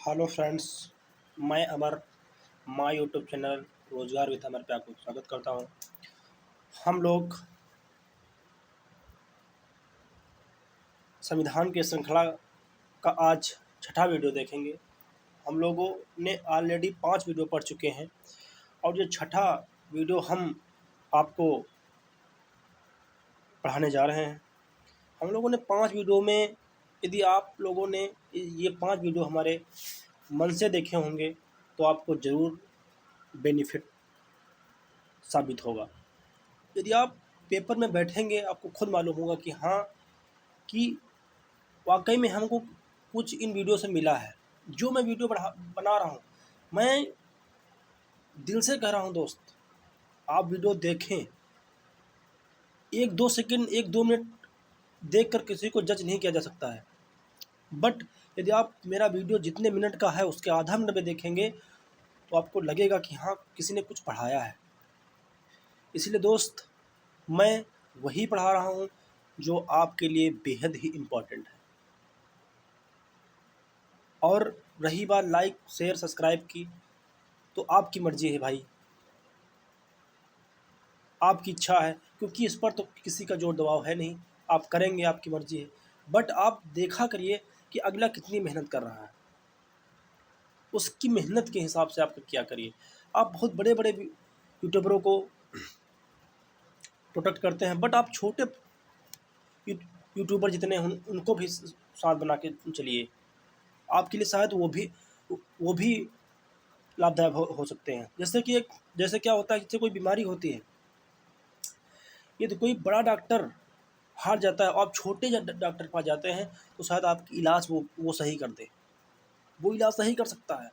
Hello friends, मैं अमर my YouTube channel रोजगार with अमर पे आपको स्वागत करता हूं। हम लोग संविधान की श्रृंखला का आज छठा वीडियो देखेंगे। हम लोगों ने ऑलरेडी 5 वीडियो पढ़ चुके हैं और ये छठा वीडियो हम आपको पढ़ाने जा रहे हैं। हम लोगों ने 5 वीडियो में, यदि आप लोगों ने ये 5 वीडियो हमारे मन से देखे होंगे तो आपको ज़रूर बेनिफिट साबित होगा। यदि आप पेपर में बैठेंगे आपको खुद मालूम होगा कि हाँ, कि वाकई में हमको कुछ इन वीडियो से मिला है। जो मैं वीडियो बना रहा हूँ, मैं दिल से कह रहा हूँ दोस्त, आप वीडियो देखें। 1-2 सेकंड 1-2 मिनट देख कर किसी को जज नहीं किया जा सकता है, बट यदि आप मेरा वीडियो जितने मिनट का है उसके आधा मिनट में देखेंगे तो आपको लगेगा कि हाँ, किसी ने कुछ पढ़ाया है। इसलिए दोस्त, मैं वही पढ़ा रहा हूँ जो आपके लिए बेहद ही इम्पोर्टेंट है। और रही बात लाइक शेयर सब्सक्राइब की, तो आपकी मर्ज़ी है भाई, आपकी इच्छा है, क्योंकि इस पर तो किसी का जोर दबाव है नहीं। आप करेंगे, आपकी मर्ज़ी है, बट आप देखा करिए कि अगला कितनी मेहनत कर रहा है, उसकी मेहनत के हिसाब से आप क्या करिए। आप बहुत बड़े बड़े यूट्यूबरों को प्रोटेक्ट करते हैं, बट आप छोटे यूट्यूबर जितने हैं उनको भी साथ बना के चलिए। आपके लिए शायद वो भी लाभदायक हो सकते हैं। जैसे क्या होता है, जिससे कोई बीमारी होती है, ये तो कोई बड़ा डॉक्टर हार जाता है और आप छोटे डॉक्टर के पास जाते हैं तो शायद आपकी इलाज वो सही कर दे। वो इलाज सही कर सकता है,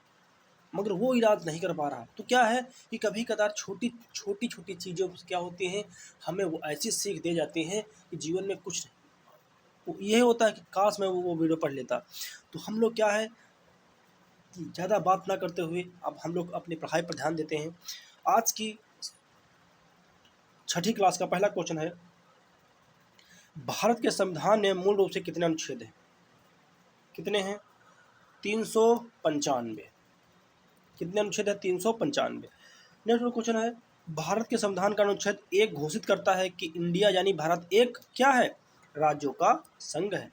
मगर वो इलाज नहीं कर पा रहा। तो क्या है कि कभी कदार छोटी छोटी छोटी चीज़ों क्या होती हैं, हमें वो ऐसी सीख दे जाती हैं कि जीवन में कुछ ये होता है कि काश मैं वो वीडियो पढ़ लेता। तो हम लोग क्या है, ज़्यादा बात ना करते हुए अब हम लोग अपनी पढ़ाई पर ध्यान देते हैं। आज की छठी क्लास का पहला क्वेश्चन है, भारत के संविधान में मूल रूप से कितने अनुच्छेद हैं? कितने हैं? 395। कितने अनुच्छेद है? 395। नेक्स्ट क्वेश्चन है, भारत के संविधान का अनुच्छेद 1 घोषित करता है कि इंडिया यानी भारत एक क्या है? राज्यों का संघ है।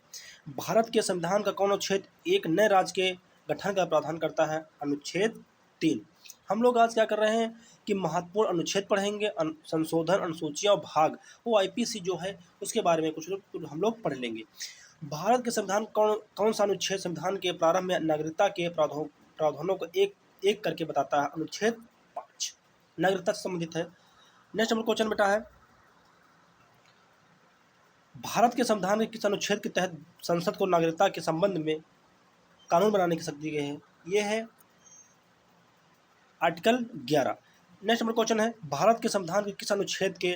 भारत के संविधान का कौन अनुच्छेद एक नए राज्य के गठन का प्रावधान करता है? अनुच्छेद 3। हम लोग आज क्या कर रहे हैं कि महत्वपूर्ण अनुच्छेद पढ़ेंगे, संशोधन, अनुसूचियाँ और भाग, वो आईपीसी जो है उसके बारे में कुछ हम लोग पढ़ लेंगे। भारत के संविधान कौन सा अनुच्छेद संविधान के प्रारंभ में नागरिकता के प्रावधानों को एक एक करके बताता है? अनुच्छेद 5 नागरिकता से संबंधित है। नेक्स्ट नंबर क्वेश्चन बेटा है, भारत के संविधान के किस अनुच्छेद के तहत संसद को नागरिकता के संबंध में कानून बनाने की शक्ति दी गई है? ये है आर्टिकल 11। नेक्स्ट नंबर क्वेश्चन है, भारत के संविधान के किस अनुच्छेद के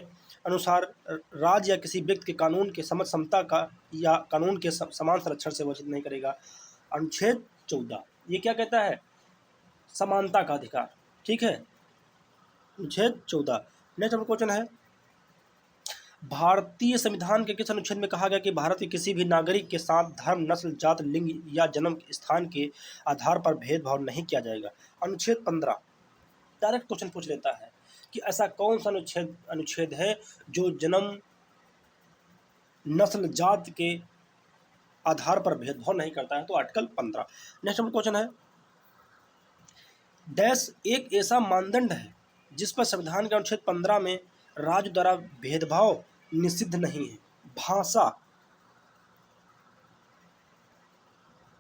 अनुसार राज्य या किसी व्यक्ति के कानून के समझ क्षमता का या कानून के समान संरक्षण से वंचित नहीं करेगा? अनुच्छेद 14। ये क्या कहता है? समानता का अधिकार। ठीक है, अनुच्छेद 14। नेक्स्ट नंबर क्वेश्चन है, भारतीय संविधान के किस अनुच्छेद में कहा गया कि भारत के किसी भी नागरिक के साथ धर्म, नस्ल, जात, लिंग या जन्म स्थान के आधार पर भेदभाव नहीं किया जाएगा? अनुच्छेद 15। डायरेक्ट क्वेश्चन पूछ लेता है कि ऐसा कौन सा अनुच्छेद है जो जन्म, नस्ल, जात के आधार पर भेदभाव नहीं करता है? तो आर्टिकल 15। नेक्स्ट नंबर क्वेश्चन है, डैश एक ऐसा मानदंड है जिस पर संविधान के अनुच्छेद 15 में राज्य द्वारा भेदभाव निषिद्ध नहीं है? भाषा।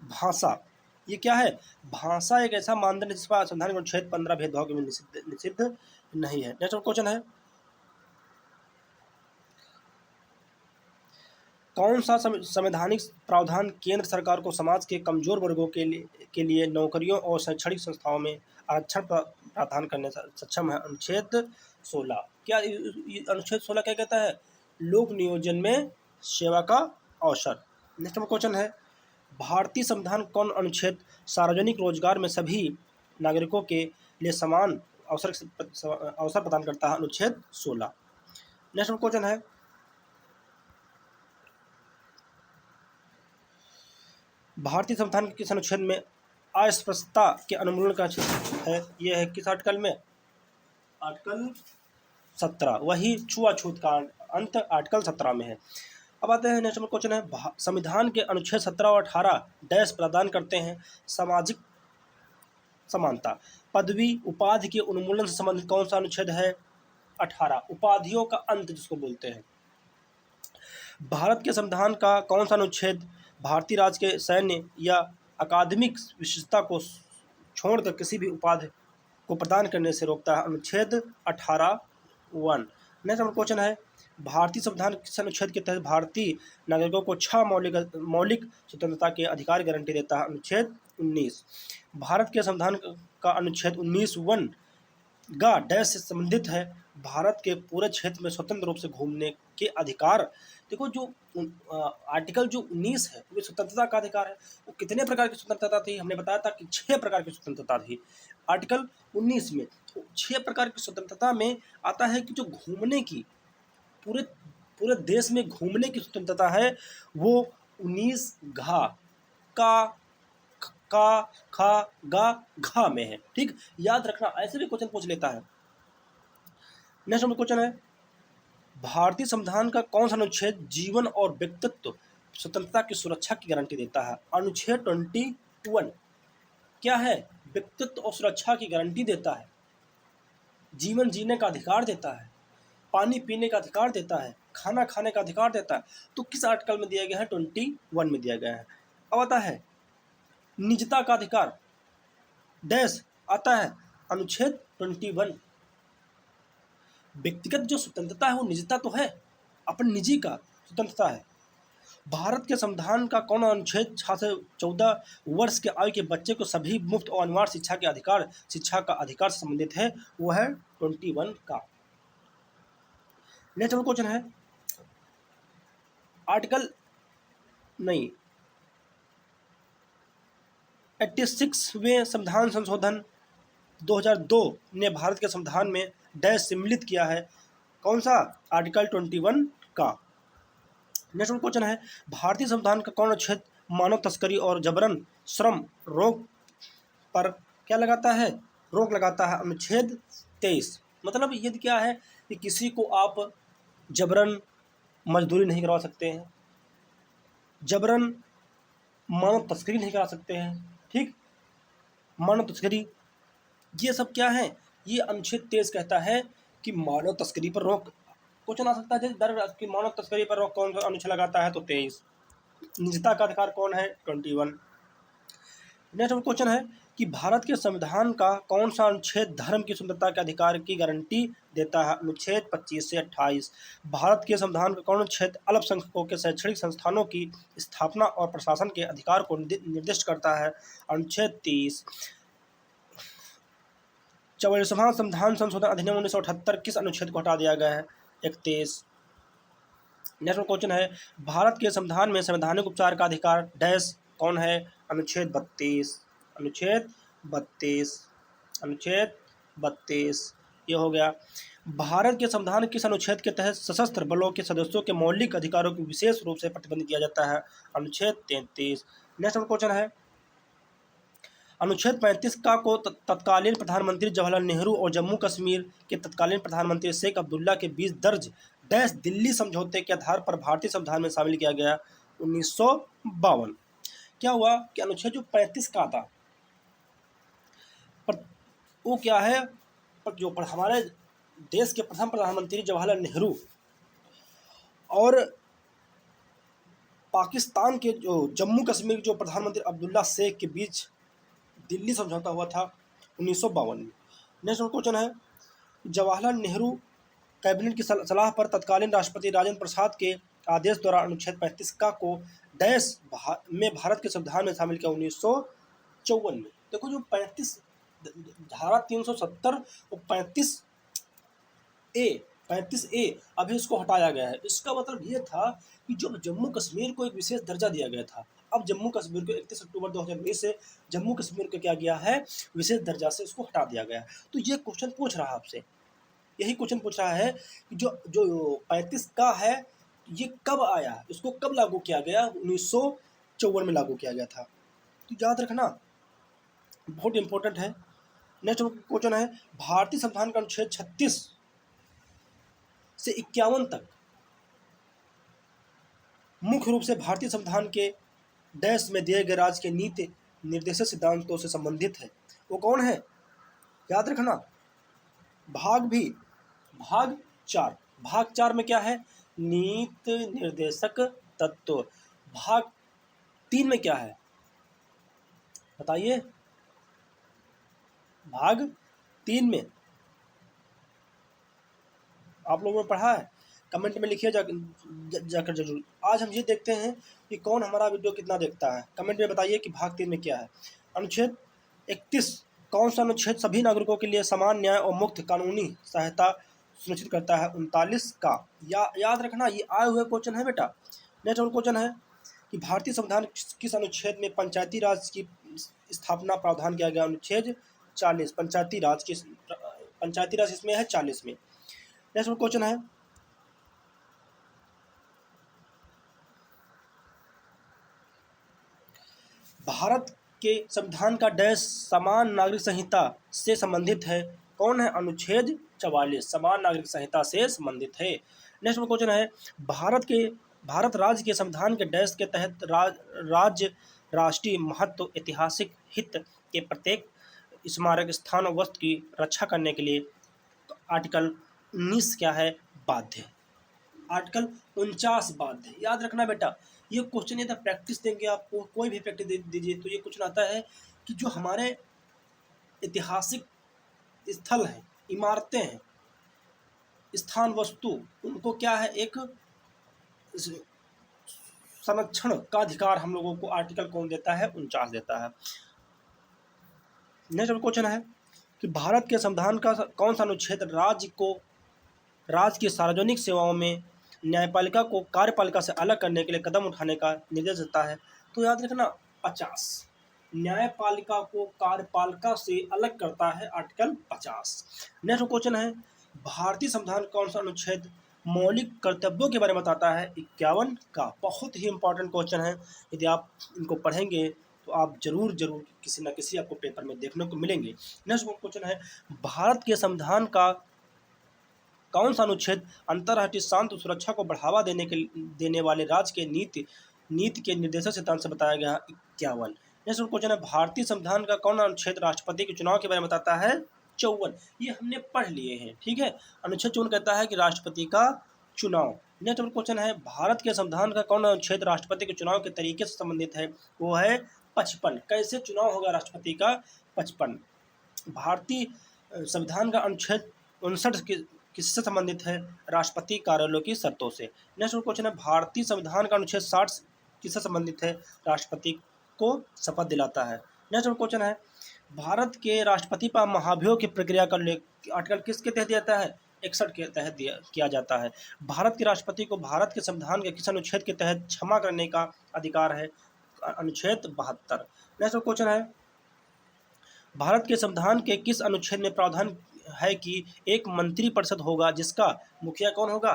भाषा ये क्या है? भाषा एक ऐसा मानदंड है जिस पर संविधान के अनुच्छेद 15 भेदभाव के निषिद्ध नहीं है। नेक्स्ट क्वेश्चन है, कौन सा संवैधानिक प्रावधान केंद्र सरकार को समाज के कमजोर वर्गों के लिए नौकरियों और शैक्षणिक संस्थाओं में आरक्षण प्रावधान करने से सक्षम है? अनुच्छेद 16। क्या अनुच्छेद 16 क्या कहता है? लोक नियोजन में सेवा का अवसर। नेक्स्ट क्वेश्चन है, भारतीय संविधान कौन अनुच्छेद सार्वजनिक रोजगार में सभी नागरिकों के लिए समान अवसर प्रदान करता है? अनुच्छेद 16। नेक्स्ट क्वेश्चन है, भारतीय संविधान के किस अनुच्छेद में अस्पृश्यता के उन्मूलन का है, यह है किस आर्टिकल में? आर्टिकल 17, वही छुआछूत का अंत आर्टिकल 17 में है। अब आते हैं नेक्स्ट क्वेश्चन है, संविधान के अनुच्छेद 17 और 18 डैश प्रदान करते हैं सामाजिक समानता। पदवी उपाधि के उन्मूलन से संबंधित कौन सा अनुच्छेद है? 18, उपाधियों का अंत जिसको बोलते हैं। भारत के संविधान का कौन सा अनुच्छेद भारतीय राज के सैन्य या अकादमिक विशेषता को छोड़कर किसी भी उपाधि को प्रदान करने से रोकता है? अनुच्छेद 18(1). नेक्स्ट क्वेश्चन है, भारतीय संविधान किस अनुच्छेद के तहत भारतीय नागरिकों को 6 मौलिक स्वतंत्रता के अधिकार गारंटी देता है? अनुच्छेद 19। भारत के संविधान का अनुच्छेद 19(1) गा डैश से संबंधित है भारत के पूरे क्षेत्र में स्वतंत्र रूप से घूमने के अधिकार। देखो जो आर्टिकल जो 19 है वो स्वतंत्रता का अधिकार है। वो कितने प्रकार की स्वतंत्रता थी? हमने बताया था कि 6 प्रकार की स्वतंत्रता थी। आर्टिकल 19 में 6 प्रकार की स्वतंत्रता में आता है कि जो घूमने की पूरे देश में घूमने की स्वतंत्रता है वो 19 घा का खा गा घा में है। ठीक, याद रखना, ऐसे भी क्वेश्चन पूछ लेता है। नेक्स्ट क्वेश्चन है, भारतीय संविधान का कौन सा अनुच्छेद जीवन और व्यक्तित्व स्वतंत्रता की सुरक्षा की गारंटी देता है? अनुच्छेद 21 क्या है? व्यक्तित्व और सुरक्षा की गारंटी देता है, जीवन जीने का अधिकार देता है, पानी पीने का अधिकार देता है, खाना खाने का अधिकार देता है। तो किस आर्टिकल में दिया गया है? 21 में दिया गया है। अब आता है निजता का अधिकार डैश आता है अनुच्छेद 21। व्यक्तिगत जो स्वतंत्रता है वो निजता तो है, अपन निजी का स्वतंत्रता है। भारत के संविधान का कौन अनुच्छेद 6 से 14 वर्ष के आयु के बच्चे को सभी मुफ्त और अनिवार्य शिक्षा का अधिकार से संबंधित है? वो है 21 का। नेक्स्ट क्वेश्चन है, आर्टिकल नहीं 86वें संविधान संशोधन 2002 ने भारत के संविधान में डैश सम्मिलित किया है? कौन सा? आर्टिकल 21 का। नेक्स्ट क्वेश्चन है, भारतीय संविधान का कौन अनुच्छेद मानव तस्करी और जबरन श्रम रोक पर क्या लगाता है? रोक लगाता है? अनुच्छेद 23। मतलब यदि क्या है कि किसी को आप जबरन मजदूरी नहीं करवा सकते हैं, जबरन मानव तस्करी नहीं करा सकते हैं। ठीक, मानव तस्करी ये सब क्या है? ये अनुच्छेद 23 कहता है कि मानव तस्करी पर रोक। क्वेश्चन आ सकता है जैसे कि मानव तस्करी पर रोक कौन सा अनुच्छेद लगाता है? तो 23। निजता का अधिकार कौन है? 21। नेक्स्ट क्वेश्चन है कि भारत के संविधान का कौन सा अनुच्छेद धर्म की स्वतंत्रता के अधिकार की गारंटी देता है? अनुच्छेद 25 से 28। भारत के संविधान का कौन अनुच्छेद अल्पसंख्यकों के शैक्षणिक संस्थानों की स्थापना और प्रशासन के अधिकार को निर्दिष्ट करता है? अनुच्छेद 30। 44वां संविधान संशोधन अधिनियम 1978 किस अनुच्छेद को हटा दिया गया है? 31। नेक्स्ट क्वेश्चन है, भारत के संविधान में संवैधानिक उपचार का अधिकार डैश कौन है? अनुच्छेद 32। अनुच्छेद 32। अनुच्छेद 32 ये हो गया। भारत के संविधान किस अनुच्छेद के तहत सशस्त्र बलों के सदस्यों के मौलिक अधिकारों को विशेष रूप से प्रतिबंधित किया जाता है? अनुच्छेद 33। नेक्स्ट क्वेश्चन है, अनुच्छेद 35 का को तत्कालीन प्रधानमंत्री जवाहरलाल नेहरू और जम्मू कश्मीर के तत्कालीन प्रधानमंत्री शेख अब्दुल्ला के बीच दर्ज डैश दिल्ली समझौते के आधार पर भारतीय संविधान में शामिल किया गया? 1952। क्या हुआ कि अनुच्छेद जो 35 का था पर वो क्या है, पर जो हमारे देश के प्रथम प्रधानमंत्री जवाहरलाल नेहरू और पाकिस्तान के जो जम्मू कश्मीर के जो प्रधानमंत्री अब्दुल्ला शेख के बीच दिल्ली समझौता हुआ था 1952 में। नेक्स्ट क्वेश्चन है, जवाहरलाल नेहरू कैबिनेट की सलाह पर तत्कालीन राष्ट्रपति राजेंद्र प्रसाद के आदेश द्वारा अनुच्छेद 35 का को डैश में भारत के संविधान में शामिल किया? 1954 में। देखो जो 35 धारा 370 और 35A अभी इसको हटाया गया है। इसका मतलब ये था कि जो जम्मू कश्मीर को एक विशेष दर्जा दिया गया था, अब जम्मू कश्मीर को 31 अक्टूबर 2019 से जम्मू कश्मीर को क्या गया है? विशेष दर्जा से उसको हटा दिया गया है। तो ये क्वेश्चन पूछ रहा है आपसे, यही क्वेश्चन पूछ रहा है कि जो 35 का है ये कब आया, इसको कब लागू किया गया? 1954 में लागू किया गया था। तो याद रखना बहुत इंपॉर्टेंट है। नेक्स्ट क्वेश्चन है, भारतीय संविधान का अनुच्छेद 36 से 51 तक मुख्य रूप से भारतीय संविधान के डैश में दिए गए राज्य के नीति निर्देशक सिद्धांतों से संबंधित है। वो कौन है? याद रखना। भाग भी, भाग 4, भाग 4 में क्या है? नीति निर्देशक तत्व। भाग 3 में क्या है बताइए? भाग 3 में आप लोगों ने पढ़ा है? कमेंट में लिखिए जाकर जरूर। आज हम ये देखते हैं कि कौन हमारा वीडियो कितना देखता है। कमेंट में बताइए कि भाग 3 में क्या है। अनुच्छेद 31, कौन सा अनुच्छेद सभी नागरिकों के लिए समान न्याय और मुक्त कानूनी सहायता सुनिश्चित करता है? 39 का। याद रखना, ये आए हुए क्वेश्चन है बेटा। नेक्स्ट क्वेश्चन है कि भारतीय संविधान किस अनुच्छेद में पंचायती राज की स्थापना प्रावधान किया गया? अनुच्छेद 40, पंचायती राज इसमें है 40 में। नेक्स्ट क्वेश्चन है, भारत के संविधान का डैश समान नागरिक संहिता से संबंधित है? कौन है? अनुच्छेद 44, समान नागरिक संहिता से संबंधित है। नेक्स्ट क्वेश्चन है, भारत राज्य के संविधान के डैश के तहत राज्य राष्ट्रीय महत्व ऐतिहासिक हित के प्रत्येक स्मारक स्थान और वस्तु की रक्षा करने के लिए आर्टिकल 19 क्या है? बाध्य। आर्टिकल 49 बाध्य है। याद रखना बेटा, ये क्वेश्चन यदि प्रैक्टिस देंगे आपको, कोई भी प्रैक्टिस दीजिए तो ये क्वेश्चन आता है कि जो हमारे ऐतिहासिक स्थल हैं, इमारतें हैं, स्थान वस्तु, उनको क्या है? एक संरक्षण का अधिकार हम लोगों को आर्टिकल कौन देता है? 49 देता है। नेक्स्ट क्वेश्चन है कि भारत के संविधान का कौन सा अनुच्छेद राज्य की सार्वजनिक सेवाओं में न्यायपालिका को कार्यपालिका से अलग करने के लिए कदम उठाने का निर्देश देता है? तो याद रखना 50, न्यायपालिका को कार्यपालिका से अलग करता है आर्टिकल 50। नेक्स्ट क्वेश्चन है, भारतीय संविधान कौन सा अनुच्छेद मौलिक कर्तव्यों के बारे में बताता है? 51 का। बहुत ही इंपॉर्टेंट क्वेश्चन है, यदि आप इनको पढ़ेंगे तो आप जरूर किसी न किसी आपको पेपर में देखने को मिलेंगे। नेक्स्ट क्वेश्चन है, भारत के संविधान का कौन सा अनुच्छेद अंतर्राष्ट्रीय शांति सुरक्षा को बढ़ावा देने वाले राज्य के नीति के निर्देशक सिद्धांत से बताया गया? 51। नेक्स्ट क्वेश्चन है, भारतीय संविधान का कौन अनुच्छेद राष्ट्रपति के चुनाव के बारे में बताता है? 54। ये हमने पढ़ लिए हैं, ठीक है। अनुच्छेद 54 कहता है कि राष्ट्रपति का चुनाव। नेक्स्ट क्वेश्चन है, भारत के संविधान का कौन अनुच्छेद राष्ट्रपति के चुनाव के तरीके से संबंधित है? वो है 55। कैसे चुनाव होगा राष्ट्रपति का? 55। भारतीय संविधान का अनुच्छेद 59 किससे संबंधित है? राष्ट्रपति कार्यालयों की शर्तों से। नेक्स्ट क्वेश्चन है, भारतीय संविधान का अनुच्छेद 60 किससे संबंधित है? राष्ट्रपति को शपथ दिलाता है। नेक्स्ट क्वेश्चन है, भारत के राष्ट्रपति पर महाभियोग की प्रक्रिया का आर्टिकल किसके तहत दिया जाता है? 61 के तहत किया जाता है। भारत के राष्ट्रपति को भारत के संविधान के किस अनुच्छेद के तहत क्षमा करने का अधिकार है? अनुच्छेद 72। नेक्स्ट क्वेश्चन है, भारत के संविधान के किस अनुच्छेद में प्रावधान है कि एक मंत्री परिषद होगा जिसका मुखिया कौन होगा?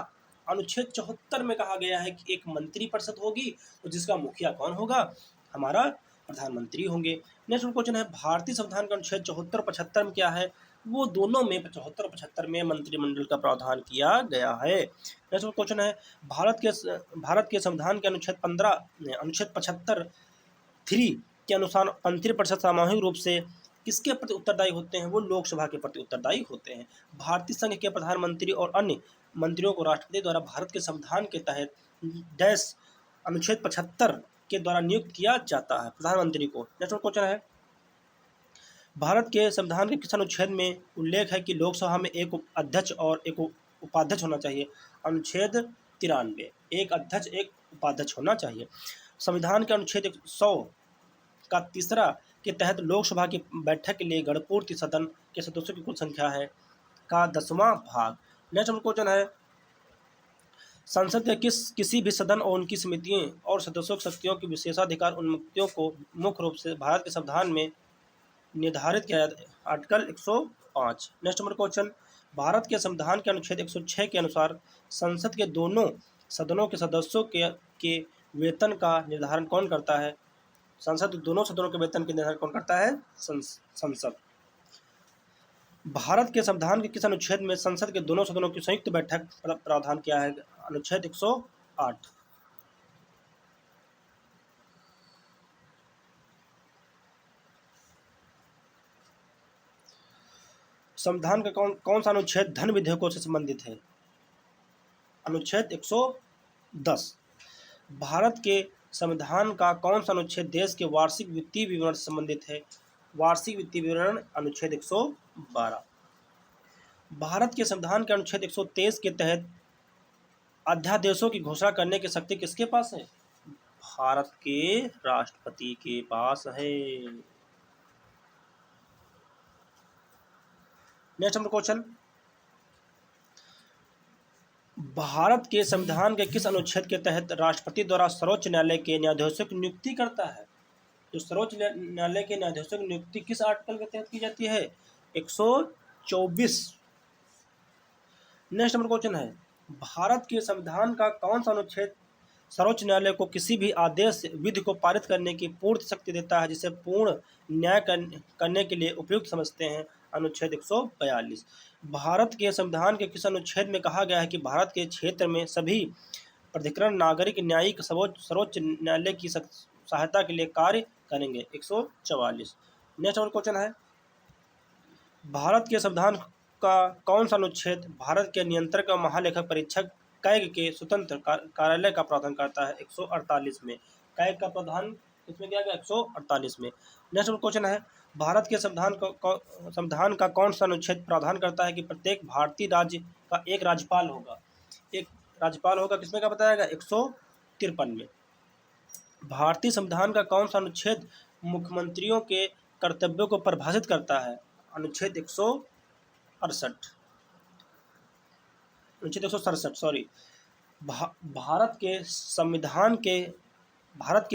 अनुच्छेद 74 में कहा गया है कि एक मंत्री परिषद होगी और जिसका मुखिया कौन होगा? हमारा प्रधानमंत्री होंगे। नेक्स्ट क्वेश्चन है, भारतीय संविधान का अनुच्छेद 74 75 में क्या है? वो दोनों में 74 और 75 में मंत्रिमंडल का प्रावधान किया गया है। नेक्स्ट क्वेश्चन है, भारत के संविधान के अनुच्छेद 75(3) के अनुसार मंत्री परिषद सामूहिक रूप से किसके प्रति उत्तरदायी होते हैं? वो लोकसभा के प्रति उत्तरदायी होते हैं। भारतीय संघ के प्रधानमंत्री और अन्य मंत्रियों को राष्ट्रपति द्वारा भारत के संविधान के तहत डैश अनुच्छेद 75 के द्वारा नियुक्त किया जाता है प्रधानमंत्री को। नेक्स्ट क्वेश्चन है, भारत के संविधान के किस अनुच्छेद में उल्लेख है कि लोकसभा में एक अध्यक्ष और एक उपाध्यक्ष होना चाहिए? अनुच्छेद 93, एक अध्यक्ष एक उपाध्यक्ष होना चाहिए। संविधान के अनुच्छेद 100 का 3 के तहत लोकसभा की बैठक के लिए गणपूर्ति सदन के सदस्यों की कुल संख्या है का 10वां भाग। नेक्स्ट क्वेश्चन है, संसद के किसी भी सदन और उनकी समितियों और सदस्यों की शक्तियों की विशेषाधिकार उन्मुक्तियों को मुख्य रूप से भारत के संविधान में निर्धारित किया जाता है? Article 105। Next number question, Bharat के संविधान के अनुच्छेद 106 के अनुसार संसद के दोनों सदनों के सदस्यों के वेतन का निर्धारण कौन करता है? संसद दोनों सदनों के वेतन के निर्धारण कौन करता है? संसद। भारत के संविधान के किस अनुच्छेद में संसद के दोनों सदनों की संयुक्त बैठक प्रावधान किया है? अनुच्छेद 108। संविधान का कौन सा अनुच्छेद धन विधेयकों से संबंधित है? अनुच्छेद 110। भारत के संविधान का कौन सा अनुच्छेद देश के वार्षिक वित्तीय विवरण से संबंधित है? वार्षिक वित्तीय विवरण अनुच्छेद 112। भारत के संविधान के अनुच्छेद 123 के तहत अध्यादेशों की घोषणा करने की शक्ति किसके पास है? भारत के राष्ट्रपति के पास है। नेक्स्ट नंबर क्वेश्चन, भारत के संविधान के किस अनुच्छेद के तहत राष्ट्रपति द्वारा सर्वोच्च न्यायालय के न्यायाधीशों की नियुक्ति करता है? जो सर्वोच्च न्यायालय के न्यायाधीशों की नियुक्ति किस आर्टिकल के तहत की जाती है? 124। नेक्स्ट नंबर क्वेश्चन है, भारत के संविधान का कौन सा अनुच्छेद सर्वोच्च न्यायालय को किसी भी आदेश विधि को पारित करने की पूर्ण शक्ति देता है जिसे पूर्ण न्याय करने के लिए उपयुक्त समझते हैं? अनुच्छेद 142। भारत के संविधान के किस अनुच्छेद में कहा गया है कि भारत के क्षेत्र में सभी प्राधिकरण नागरिक न्यायिक सर्वोच्च न्यायालय की सहायता के लिए कार्य करेंगे? 144। नेक्स्ट नंबर क्वेश्चन है, भारत के संविधान का कौन सा अनुच्छेद भारत के नियंत्रक और महालेखक परीक्षक कैग के स्वतंत्र कार्यालय का प्रावधान करता है? 148 में। कैग का प्रावधान इसमें क्या गया? 148 में। नेक्स्ट क्वेश्चन है, भारत के संविधान का कौन सा अनुच्छेद प्रावधान करता है कि प्रत्येक भारतीय राज्य का एक राज्यपाल होगा? एक राज्यपाल होगा, किसमें का बताया गया? 153 में। भारतीय संविधान का कौन सा अनुच्छेद मुख्यमंत्रियों के कर्तव्यों को परिभाषित करता है? अनुच्छेद 167। अनुच्छेद 167 सॉरी। भारत के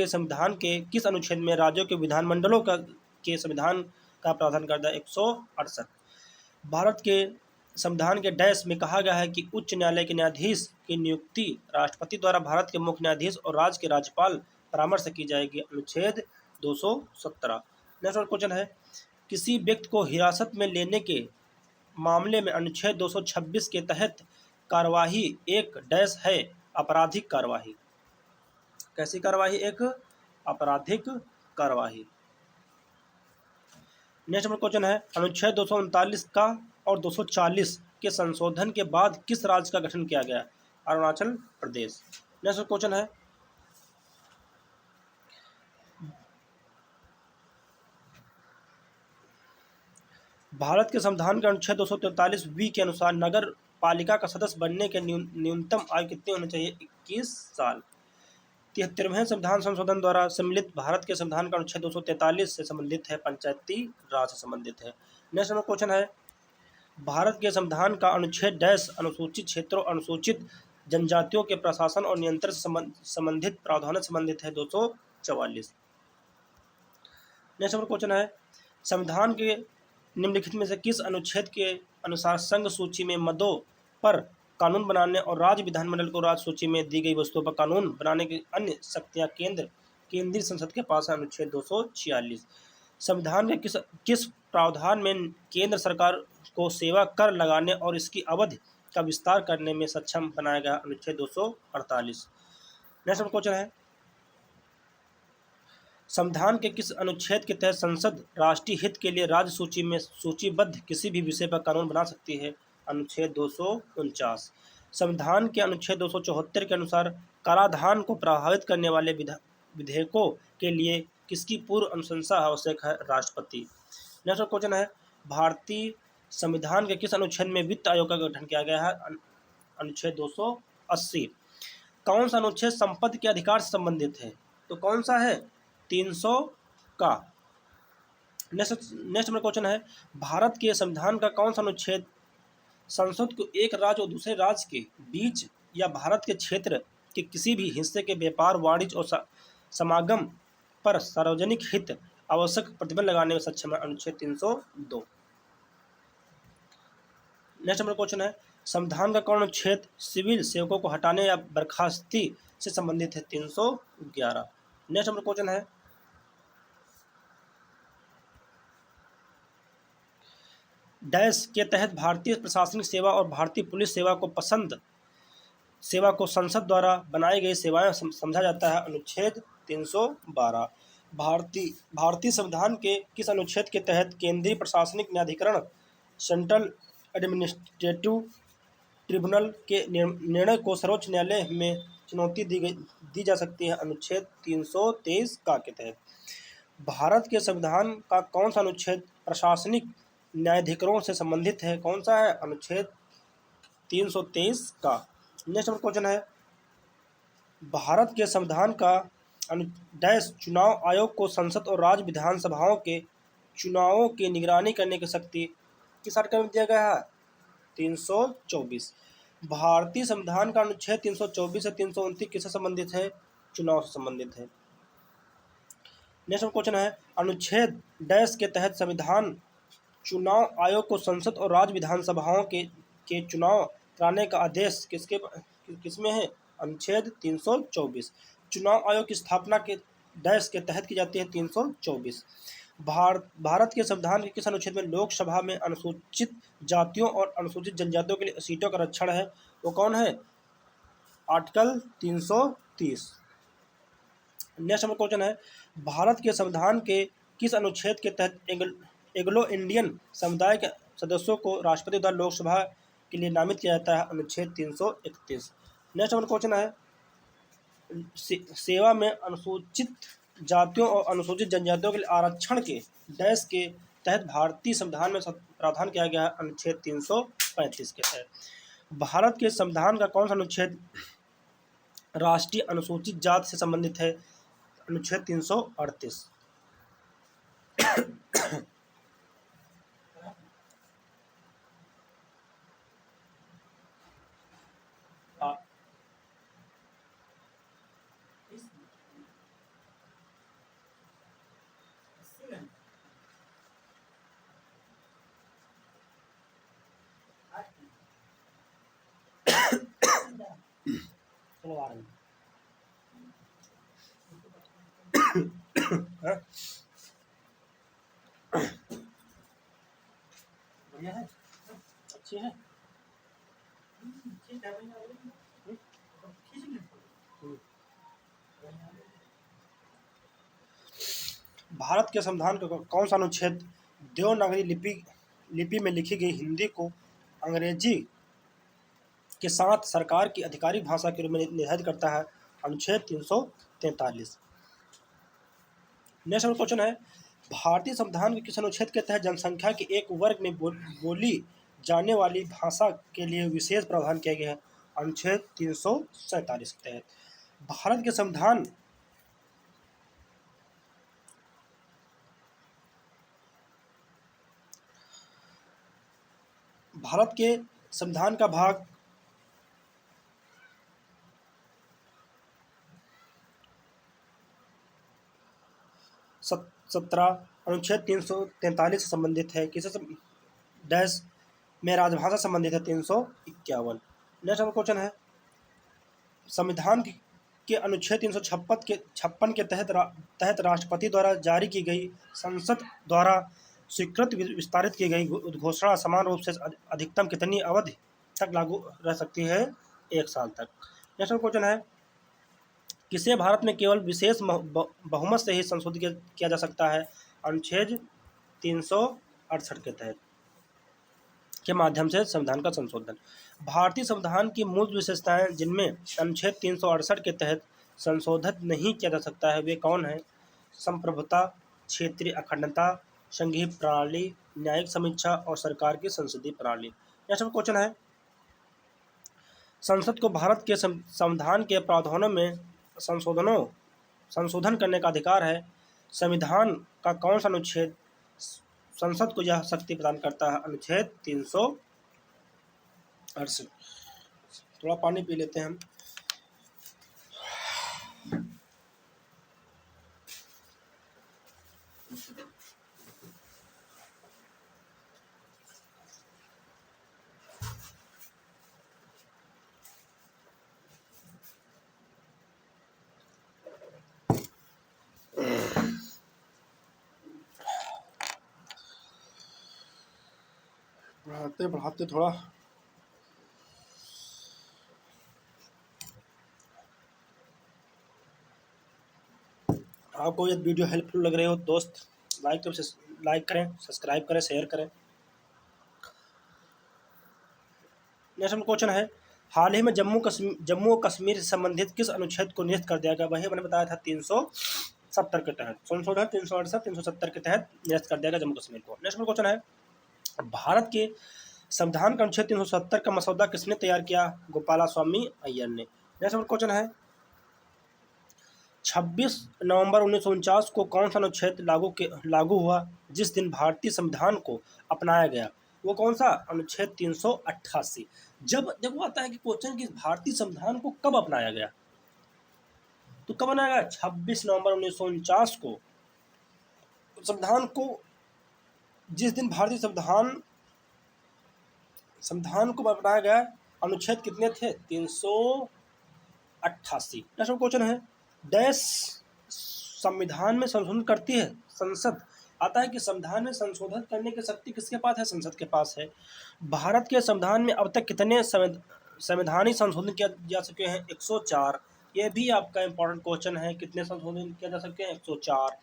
संविधान के किस अनुच्छेद में राज्यों के विधानमंडलों के संविधान का प्रावधान करता है? 168। भारत के संविधान के डैश में कहा गया है कि उच्च न्यायालय के न्यायाधीश की नियुक्ति राष्ट्रपति द्वारा भारत के मुख्य न्यायाधीश और राज्य के राज्यपाल परामर्श से की जाएगी? अनुच्छेद 217। नेक्स्ट क्वेश्चन है, किसी व्यक्ति को हिरासत में लेने के मामले में अनुच्छेद 226 के तहत कार्यवाही एक डैश है आपराधिक कार्यवाही। कैसी कार्यवाही? एक आपराधिक कार्यवाही। नेक्स्ट नंबर क्वेश्चन है, अनुच्छेद 239 का और 240 के संशोधन के बाद किस राज्य का गठन किया गया? अरुणाचल प्रदेश। नेक्स्ट क्वेश्चन है, भारत के संविधान के अनुच्छेद 243 के अनुसार नगर पालिका का सदस्य बनने के न्यूनतम आयु कितनी होनी चाहिए? 21 साल। 73वें संविधान संशोधन द्वारा सम्मिलित भारत के संविधान का अनुच्छेद 243 से संबंधित है, पंचायती राज से संबंधित है। नेक्स्ट नंबर क्वेश्चन है, भारत के संविधान का अनुच्छेद डैश अनुसूचित क्षेत्रों अनुसूचित जनजातियों के प्रशासन और नियंत्रण से संबंधित प्रावधानों से संबंधित है? 244। नेक्स्ट नंबर क्वेश्चन है, संविधान के निम्नलिखित में से किस अनुच्छेद के अनुसार संघ सूची में मदों पर कानून बनाने और राज्य विधानमंडल को राज्य सूची में दी गई वस्तुओं पर कानून बनाने की अन्य शक्तियां केंद्रीय संसद के पास है? अनुच्छेद 246। संविधान के किस प्रावधान में केंद्र सरकार को सेवा कर लगाने और इसकी अवधि का विस्तार करने में सक्षम बनाया गया? अनुच्छेद 248। नेक्स्ट क्वेश्चन है, संविधान के किस अनुच्छेद के तहत संसद राष्ट्रीय हित के लिए राज्य सूची में सूचीबद्ध किसी भी विषय पर कानून बना सकती है? अनुच्छेद 249। संविधान के अनुच्छेद 274 के अनुसार कराधान को प्रभावित करने वाले विधेयकों के लिए किसकी पूर्व अनुशंसा आवश्यक है? राष्ट्रपति। नेक्स्ट क्वेश्चन है, भारतीय संविधान के किस अनुच्छेद में वित्त आयोग का गठन किया गया है? अनुच्छेद 280। कौन सा अनुच्छेद संपत्ति के अधिकार से संबंधित है? तो कौन सा है? 300 का। नेक्स्ट नंबर क्वेश्चन है, भारत के संविधान का कौन सा अनुच्छेद संसद को एक राज्य और दूसरे राज्य के बीच या भारत के क्षेत्र के किसी भी हिस्से के व्यापार वाणिज्य और समागम पर सार्वजनिक हित आवश्यक प्रतिबंध लगाने में सक्षम है? अनुच्छेद 302। नेक्स्ट नंबर क्वेश्चन है, संविधान का कौन अनुच्छेद सिविल सेवकों को हटाने या बर्खास्ती से संबंधित है? 311। नेक्स्ट नंबर क्वेश्चन है, डैश के तहत भारतीय प्रशासनिक सेवा और भारतीय पुलिस सेवा को संसद द्वारा बनाई गई सेवाएं समझा जाता है। अनुच्छेद 312। भारतीय संविधान के किस अनुच्छेद के तहत केंद्रीय प्रशासनिक न्यायाधिकरण सेंट्रल एडमिनिस्ट्रेटिव ट्रिब्यूनल के निर्णय को सर्वोच्च न्यायालय में चुनौती दी जा सकती है? अनुच्छेद 323 का के तहत। भारत के संविधान का कौन सा अनुच्छेद प्रशासनिक न्यायाधिकरणों से संबंधित है? कौन सा है? अनुच्छेद 323 का। नेक्स्ट नंबर क्वेश्चन है, भारत के संविधान का डैश चुनाव आयोग को संसद और राज्य विधानसभाओं के चुनावों की निगरानी करने की शक्ति किस आर्टिकल में दिया गया है? 324। भारतीय संविधान का अनुच्छेद 324 से 329 किससे संबंधित है? चुनाव से संबंधित है। नेक्स्ट क्वेश्चन है, अनुच्छेद डैश के तहत संविधान चुनाव आयोग को संसद और राज्य विधानसभाओं के चुनाव कराने का आदेश किसमें है? अनुच्छेद 324। चुनाव आयोग की स्थापना के डैश के तहत की जाती है? 324। भारत के संविधान के किस अनुच्छेद में लोकसभा में अनुसूचित जातियों और अनुसूचित जनजातियों के लिए सीटों का आरक्षण है? वो कौन है? आर्टिकल 330। नेक्स्ट नंबर क्वेश्चन है, भारत के संविधान के किस अनुच्छेद के तहत एंग्लो इंडियन समुदाय के सदस्यों को राष्ट्रपति द्वारा लोकसभा के लिए नामित किया जाता है? अनुच्छेद 331। नेक्स्ट नंबर क्वेश्चन है, सेवा में अनुसूचित जातियों और अनुसूचित जनजातियों के लिए आरक्षण के डैश के तहत भारतीय संविधान में प्रावधान किया गया है? अनुच्छेद 335 के तहत। भारत के संविधान का कौन सा अनुच्छेद राष्ट्रीय अनुसूचित जाति से संबंधित है? अनुच्छेद 338। चलो आ रहे हैं। बढ़िया है, अच्छी है। भारत के संविधान का कौन सा अनुच्छेद देवनागरी लिपि में लिखी गई हिंदी को अंग्रेजी के साथ सरकार की आधिकारिक भाषा के रूप में निर्धारित करता है? अनुच्छेद 343। नेक्स्ट क्वेश्चन है, भारतीय संविधान के किस अनुच्छेद के तहत जनसंख्या के एक वर्ग में बोली जाने वाली भाषा के लिए विशेष प्रावधान किया गया है? अनुच्छेद 347 के तहत। भारत के संविधान का भाग 17 अनुच्छेद 343 से संबंधित है? किसे डैश में राजभाषा संबंधित है? 351। नेक्स्ट क्वेश्चन है, संविधान के अनुच्छेद 356 के तहत राष्ट्रपति द्वारा जारी की गई संसद द्वारा स्वीकृत विस्तारित की गई उद्घोषणा समान रूप से अधिकतम कितनी अवधि तक लागू रह सकती है? 1 साल तक। नेक्स्ट क्वेश्चन है, किसे भारत में केवल विशेष बहुमत से ही संशोधित किया जा सकता है? अनुच्छेद 368 के तहत के माध्यम से संविधान का संशोधन। भारतीय संविधान की मूल विशेषताएं जिनमें अनुच्छेद 368 के तहत संशोधित नहीं किया जा सकता है वे कौन है? संप्रभुता, क्षेत्रीय अखंडता, संघीय प्रणाली, न्यायिक समीक्षा और सरकार की संसदीय प्रणाली। नेक्स्ट क्वेश्चन है, संसद को भारत के संविधान के प्रावधानों में संशोधन करने का अधिकार है। संविधान का कौन सा अनुच्छेद संसद को यह शक्ति प्रदान करता है? अनुच्छेद 368। थोड़ा पानी पी लेते हैं हम। बढ़ाते बढ़ाते थोड़ा आपको ये वीडियो हेल्पफुल लग रहे हो दोस्त, लाइक करें, सब्सक्राइब करें, शेयर करें। नेक्स्ट क्वेश्चन है, हाल ही में जम्मू और कश्मीर से संबंधित किस अनुच्छेद को निरस्त कर दिया गया? वही मैंने बताया था 370 के तहत, संशोधन 368 370 के तहत निरस्त कर दिया गया जम्मू कश्मीर को। नेक्स्ट क्वेश्चन है, भारत के संविधान का अनुच्छेद 370 का मसौदा किसने तैयार किया? गोपाला स्वामी अय्यर ने। नेक्स्ट क्वेश्चन है, 26 नवंबर 1949 को कौन सा अनुच्छेद लागू हुआ जिस दिन भारतीय संविधान को अपनाया गया? वो कौन सा? अनुच्छेद 388। जब देखो आता है कि क्वेश्चन कि भारतीय संविधान को कब अपनाया गया, तो कब बनाया गया? 26 नवंबर 1949 को। संविधान को जिस दिन भारतीय संविधान को अपनाया गया, अनुच्छेद कितने थे? 388। नेक्स्ट क्वेश्चन है, डैश संविधान में संशोधन करती है संसद? आता है कि संविधान में संशोधन करने की शक्ति किसके पास है? संसद के पास है। भारत के संविधान में अब तक कितने संवैधानिक संशोधन किया जा चुके हैं? 104। ये भी आपका इंपॉर्टेंट क्वेश्चन है, कितने संशोधन किया जा सकते हैं? 104।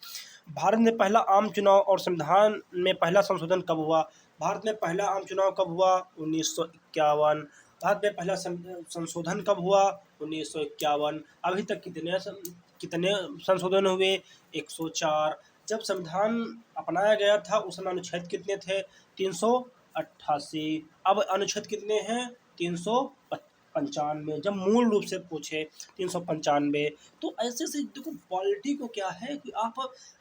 भारत में पहला आम चुनाव और संविधान में पहला संशोधन कब हुआ? भारत में पहला आम चुनाव कब हुआ? 1951। भारत में पहला संशोधन कब हुआ? 1951। अभी तक कितने संशोधन हुए? 104। जब संविधान अपनाया गया था उस समय अनुच्छेद कितने थे? 388। अब अनुच्छेद कितने हैं? 395। जब मूल रूप से पूछे 395। तो ऐसे से देखो, पॉलिटी को क्या है कि आप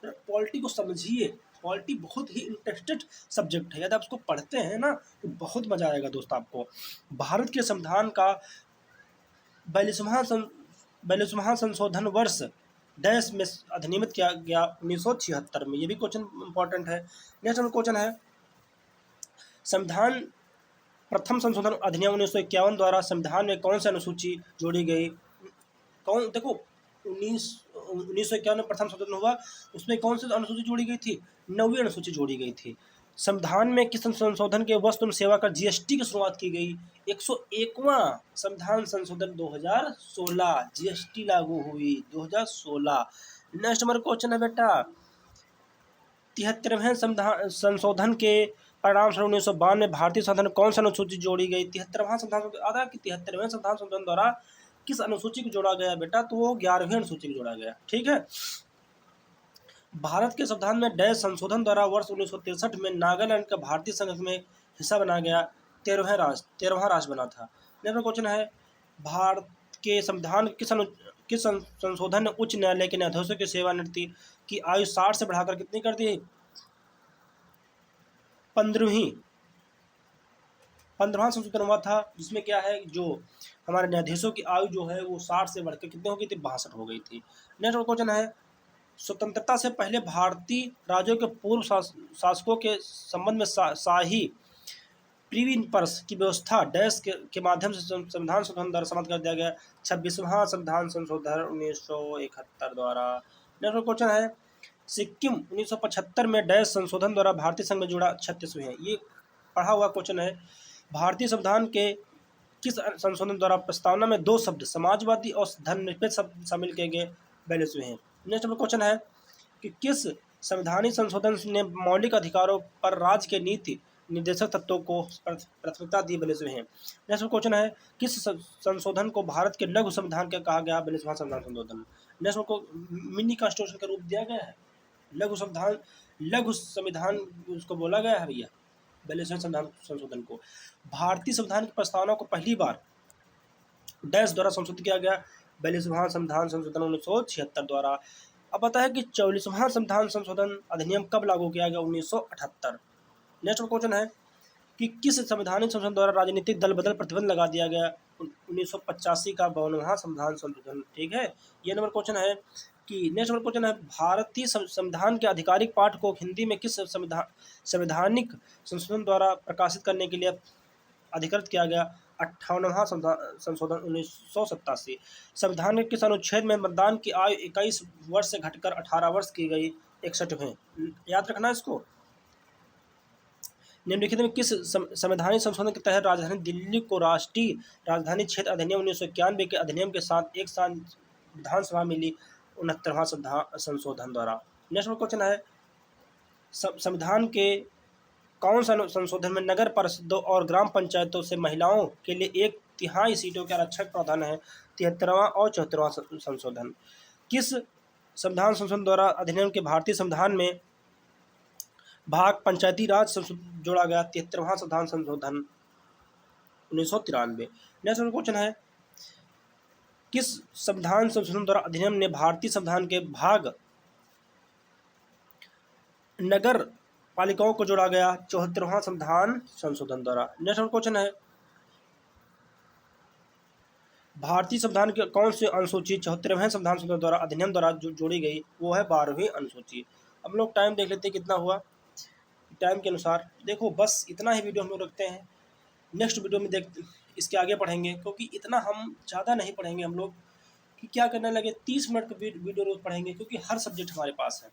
पॉलिटी को समझिए। पॉलिटी बहुत ही इंटरेस्टेड सब्जेक्ट है, यदि आप उसको पढ़ते हैं ना तो बहुत मजा आएगा दोस्त आपको। भारत के संविधान का 42वां संशोधन वर्ष डैश में अधिनियमित किया गया? 1976 में। ये भी क्वेश्चन इंपॉर्टेंट है। नेक्स्ट क्वेश्चन है, संविधान प्रथम संशोधन अधिनियम 1951 द्वारा संविधान में कौन सी अनुसूची जोड़ी गई? देखो 1951 में प्रथम संशोधन हुआ, उसमें कौन सी अनुसूची जोड़ी गई थी? 9वीं अनुसूची जोड़ी गई थी। संविधान में किस संशोधन के वस्तु एवं सेवा कर जीएसटी की शुरुआत की गई? 101वां संविधान संशोधन 2016, जीएसटी लागू हुई 2016। नेक्स्ट नंबर क्वेश्चन है बेटा, 73वें संशोधन के परिणाम स्वरूप 1992 में भारतीय संविधान कौन सी अनुसूची जोड़ी गई? 73वां संविधान आधा कि 73वें संविधान संशोधन द्वारा किस अनुसूची को जोड़ा गया बेटा? तो वो 11वीं अनुसूची को जोड़ा गया। ठीक है। भारत के संविधान में डैश संशोधन द्वारा वर्ष 1963 में नागालैंड का भारतीय संघ में हिस्सा बना गया? 13वां राष्ट्र बना था। नेक्स्ट क्वेश्चन है, भारत के संविधान किस संशोधन ने उच्च न्यायालय के न्यायाधीशों की सेवानिवृत्ति की आयु 60 से बढ़ाकर कितनी कर दी? 15वां संशोधन हुआ था, जिसमें क्या है, जो हमारे न्यायाधीशों की आयु जो है वो 60 से बढ़कर कितनी हो गई थी? 62 हो गई थी। नेक्स्ट क्वेश्चन है, स्वतंत्रता से पहले भारतीय राज्यों के पूर्व शासकों के संबंध में शाही प्रीविपर्स की व्यवस्था डैश के माध्यम से संविधान संशोधन द्वारा समाप्त कर दिया गया? 26वां संविधान संशोधन 1971 द्वारा। नेक्स्ट क्वेश्चन है, सिक्किम 1975 में डैश संशोधन द्वारा भारतीय संघ में जुड़ा? 36वें है। ये पढ़ा हुआ क्वेश्चन है। भारतीय संविधान के किस संशोधन द्वारा प्रस्तावना में 2 शब्द समाजवादी और धर्मनिरपेक्ष शब्द शामिल किए गए? 42वें हैं। नेक्स्ट क्वेश्चन है कि किस संवैधानिक संशोधन ने मौलिक अधिकारों पर राज्य के नीति निर्देशक तत्वों को प्राथमिकता दी? 42वें हैं। नेक्स्ट क्वेश्चन है, किस संशोधन को भारत के लघु संविधान का कहा गया? 42वां संविधान संशोधन। नेक्स्ट को मिनी कॉन्स्टिट्यूशन का रूप दिया गया है, लघु संविधान उसको बोला गया है भैया, 42वें संविधान संशोधन को। भारतीय संविधान की प्रस्तावना को पहली बार डैश द्वारा संशोधित किया गया? 42वां संविधान संशोधन 1976 द्वारा। अब पता है कि 44वां संविधान संशोधन अधिनियम कब लागू किया गया? 1978। नेक्स्ट क्वेश्चन है कि किस संवैधानिक संशोधन द्वारा राजनीतिक दल बदल प्रतिबंध लगा दिया गया? 1985 का 52वां संविधान संशोधन। ठीक है, ये नंबर क्वेश्चन है कि नेक्स्ट नंबर क्वेश्चन है, भारतीय संविधान के आधिकारिक पाठ को हिंदी में किस संवैधानिक संशोधन द्वारा प्रकाशित करने के लिए अधिकृत किया गया? 58वां संशोधन 1987। संविधान के किस अनुच्छेद में मतदान की आयु 21 वर्ष से घटकर 18 वर्ष की गई? 61वें। याद रखना इसको। निम्नलिखित में किस संवैधानिक संशोधन के तहत राजधानी दिल्ली को राष्ट्रीय राजधानी क्षेत्र अधिनियम 1991 के अधिनियम के साथ एक साथ विधानसभा मिली 69वां संशोधन द्वारा? नेक्स्ट क्वेश्चन है, संविधान के कौन सा संशोधन में नगर परिषदों और ग्राम पंचायतों से महिलाओं के लिए 1/3 सीटों के आरक्षण प्रावधान है? 73वां और 74वां संशोधन। किस संविधान संशोधन द्वारा अधिनियम के भारतीय संविधान में भाग पंचायती राज जोड़ा गया? 73वां संविधान संशोधन 1993। नेक्स्ट क्वेश्चन है, किस संविधान संशोधन द्वारा अधिनियम ने भारतीय संविधान के भाग नगर पालिकाओं को जोड़ा गया? 74वां संविधान संशोधन द्वारा। नेक्स्ट क्वेश्चन है, भारतीय संविधान के कौन से अनुसूची 74वें संविधान संशोधन द्वारा अधिनियम द्वारा जोड़ी गई? वो है 12वीं अनुसूची। अब लोग टाइम देख लेते हैं कितना हुआ, टाइम के अनुसार देखो बस इतना ही वीडियो हम लोग रखते हैं। नेक्स्ट वीडियो में इसके आगे पढ़ेंगे, क्योंकि इतना हम ज़्यादा नहीं पढ़ेंगे हम लोग कि क्या करने लगे 30 मिनट का वीडियो रोज पढ़ेंगे, क्योंकि हर सब्जेक्ट हमारे पास है।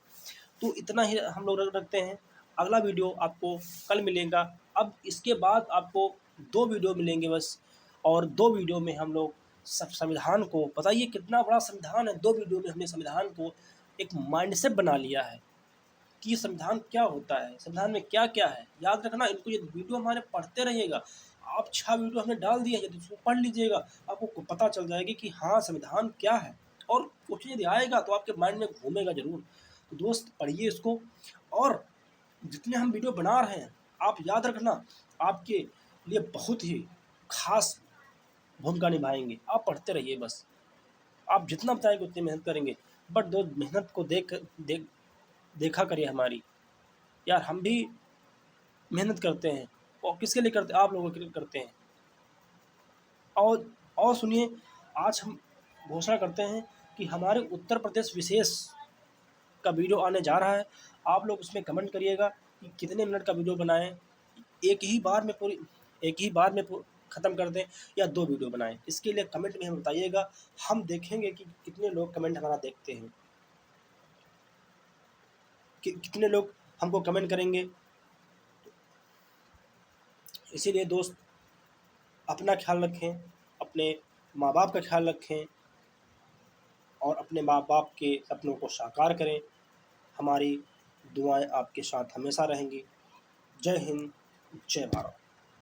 तो इतना ही हम लोग रखते हैं। अगला वीडियो आपको कल मिलेगा। अब इसके बाद आपको 2 वीडियो मिलेंगे बस, और 2 वीडियो में हम लोग संविधान को, बताइए कितना बड़ा संविधान है, 2 वीडियो में हमने संविधान को एक माइंडसेट बना लिया है कि संविधान क्या होता है, संविधान में क्या क्या है। याद रखना, इनको ये वीडियो हमारे पढ़ते रहिएगा। आप 6 वीडियो हमने डाल दिया है, यदि उसको पढ़ लीजिएगा आपको पता चल जाएगी कि हाँ संविधान क्या है, और क्वेश्चन यदि आएगा तो आपके माइंड में घूमेगा जरूर। तो दोस्त पढ़िए इसको, और जितने हम वीडियो बना रहे हैं आप याद रखना आपके लिए बहुत ही खास भूमिका निभाएंगे। आप पढ़ते रहिए बस, आप जितना बताएंगे उतनी मेहनत करेंगे। बट दो मेहनत को देखा करिए हमारी, यार हम भी मेहनत करते हैं, और किसके लिए करते हैं? आप लोगों के लिए करते हैं। और सुनिए, आज हम घोषणा करते हैं कि हमारे उत्तर प्रदेश विशेष का वीडियो आने जा रहा है। आप लोग उसमें कमेंट करिएगा कि कितने मिनट का वीडियो बनाएं, एक ही बार में ख़त्म कर दें या 2 वीडियो बनाएं। इसके लिए कमेंट में हमें बताइएगा, हम देखेंगे कि कितने लोग कमेंट हमारा देखते हैं, कि कितने लोग हमको कमेंट करेंगे। इसीलिए दोस्त अपना ख्याल रखें, अपने माँ बाप का ख्याल रखें, और अपने माँ बाप के सपनों को साकार करें। हमारी दुआएं आपके साथ हमेशा रहेंगी। जय हिंद, जय भारत।